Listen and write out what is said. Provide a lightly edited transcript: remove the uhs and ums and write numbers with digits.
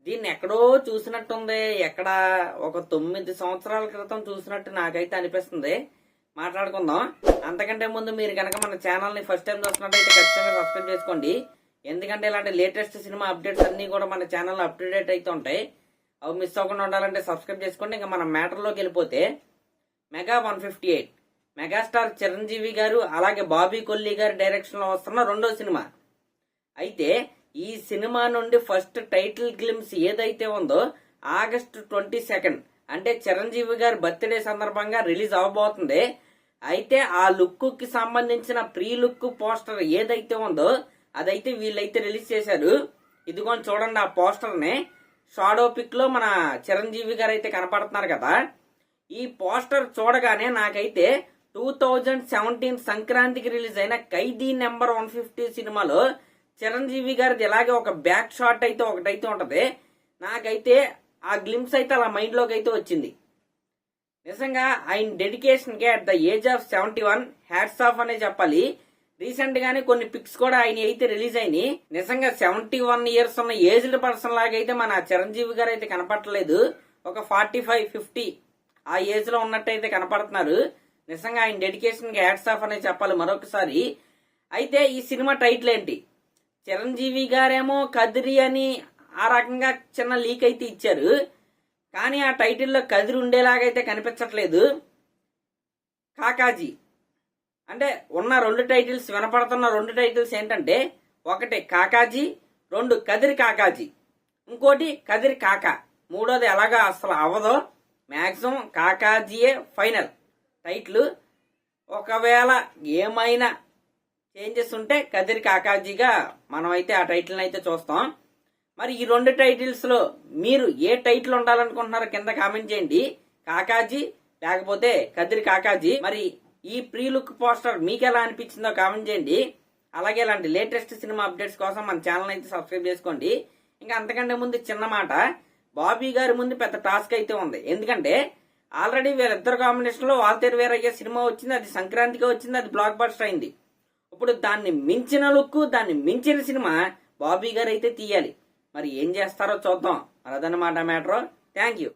దీన్ని ఎక్కడో చూసినట్టుంది. ఎక్కడ ఒక 9 సంవత్సరాల క్రితం చూసినట్టు నాకైతే అనిపిస్తుంది. మాట్లాడుకుందాం. అంతకంటే ముందు మీరు కనుక మన ఛానల్ని ఫస్ట్ టైం చూస్తున్నట్టయితే ఖచ్చితంగా సబ్స్క్రైబ్ చేసుకోండి. ఎందుకంటే ఇలాంటి లేటెస్ట్ సినిమా అప్డేట్స్ అన్నీ కూడా మన ఛానల్లో అప్డేట్ అయితే ఉంటాయి. అవి మిస్ అవ్వకుండా ఉండాలంటే సబ్స్క్రైబ్ చేసుకోండి. ఇంకా మన మ్యాటర్లోకి వెళ్ళిపోతే మెగా 158 మెగాస్టార్ చిరంజీవి గారు అలాగే బాబీ కొల్లి గారి డైరెక్షన్ లో వస్తున్న రెండో సినిమా. అయితే ఈ సినిమా నుండి ఫస్ట్ టైటిల్ గ్లిమ్స్ ఏదైతే ఉందో ఆగస్టు 22 అంటే చిరంజీవి గారి బర్త్డే సందర్భంగా రిలీజ్ అవ్వబోతుంది. అయితే ఆ లుక్ కి సంబంధించిన ప్రీ లుక్ పోస్టర్ ఏదైతే ఉందో అదైతే వీళ్ళైతే రిలీజ్ చేశారు. ఇదిగోని చూడండి, ఆ పోస్టర్ ని షాడో పిక్ లో మన చిరంజీవి గారు అయితే కనపడుతున్నారు కదా. ఈ పోస్టర్ చూడగానే నాకైతే 2017 సంక్రాంతికి రిలీజ్ అయిన ఖైదీ నెంబర్ 150 సినిమాలో చిరంజీవి గారిది ఇలాగే ఒక బ్యాక్ షాట్ అయితే ఒకటైతే ఉంటది. నాకైతే ఆ గ్లిమ్స్ అయితే అలా మైండ్ లోకి అయితే వచ్చింది. నిజంగా ఆయన డెడికేషన్ కి at the age of 71 hats off అనే చెప్పాలి. రీసెంట్ గానే కొన్ని పిక్స్ కూడా ఆయన అయితే రిలీజ్ అయినాయి. నిజంగా 71 ఇయర్స్ ఉన్న ఏజ్డ్ పర్సన్ లాగా అయితే మన చిరంజీవి గారు అయితే కనపడలేదు. ఒక 45-50 ఆ ఏజ్ లో ఉన్నట్టయితే కనపడుతున్నారు. నిజంగా ఆయన డెడికేషన్ కి హ్యాట్స్ ఆఫ్ అనే చెప్పాలి మరొకసారి. అయితే ఈ సినిమా టైటిల్ ఏంటి? చిరంజీవి గారేమో కదిరి అని ఆ రకంగా చిన్న లీక్ అయితే ఇచ్చారు. కానీ ఆ టైటిల్లో కదిరి ఉండేలాగైతే కనిపించట్లేదు. కాకాజీ అంటే ఉన్న రెండు టైటిల్స్, వినపడుతున్న రెండు టైటిల్స్ ఏంటంటే ఒకటి కాకాజీ, రెండు కదిరి కాకాజీ, ఇంకోటి కదిరి కాకా. మూడోది ఎలాగా అసలు అవ్వదో. మ్యాక్సిమం కాకాజీయే ఫైనల్ టైటిల్. ఒకవేళ ఏమైనా చేంజెస్ ఉంటే కదిరి కాకాజీగా మనం అయితే ఆ టైటిల్ అయితే చూస్తాం. మరి ఈ రెండు టైటిల్స్ లో మీరు ఏ టైటిల్ ఉండాలనుకుంటున్నారో కింద కామెంట్ చేయండి. కాకాజీ లేకపోతే కదిరి కాకాజీ. మరి ఈ ప్రీ లుక్ పోస్టర్ మీకు ఎలా అనిపించిందో కామెంట్ చేయండి. అలాగే ఇలాంటి లేటెస్ట్ సినిమా అప్డేట్స్ కోసం మన ఛానల్ అయితే సబ్స్క్రైబ్ చేసుకోండి. ఇంకా అంతకంటే ముందు చిన్న మాట, బాబీ గారి ముందు పెద్ద టాస్క్ అయితే ఉంది. ఎందుకంటే ఆల్రెడీ వీళ్ళిద్దరు కాంబినేషన్ లో వాల్తేరు వీరయ్య సినిమా వచ్చింది. అది సంక్రాంతికి వచ్చింది, అది బ్లాక్ బస్టర్ అయింది. ఇప్పుడు దాన్ని మించిన లుక్, దాన్ని మించిన సినిమా బాబీ గారు అయితే తీయాలి. మరి ఏం చేస్తారో చూద్దాం. అదన్నమాట మ్యాటర్. Thank you.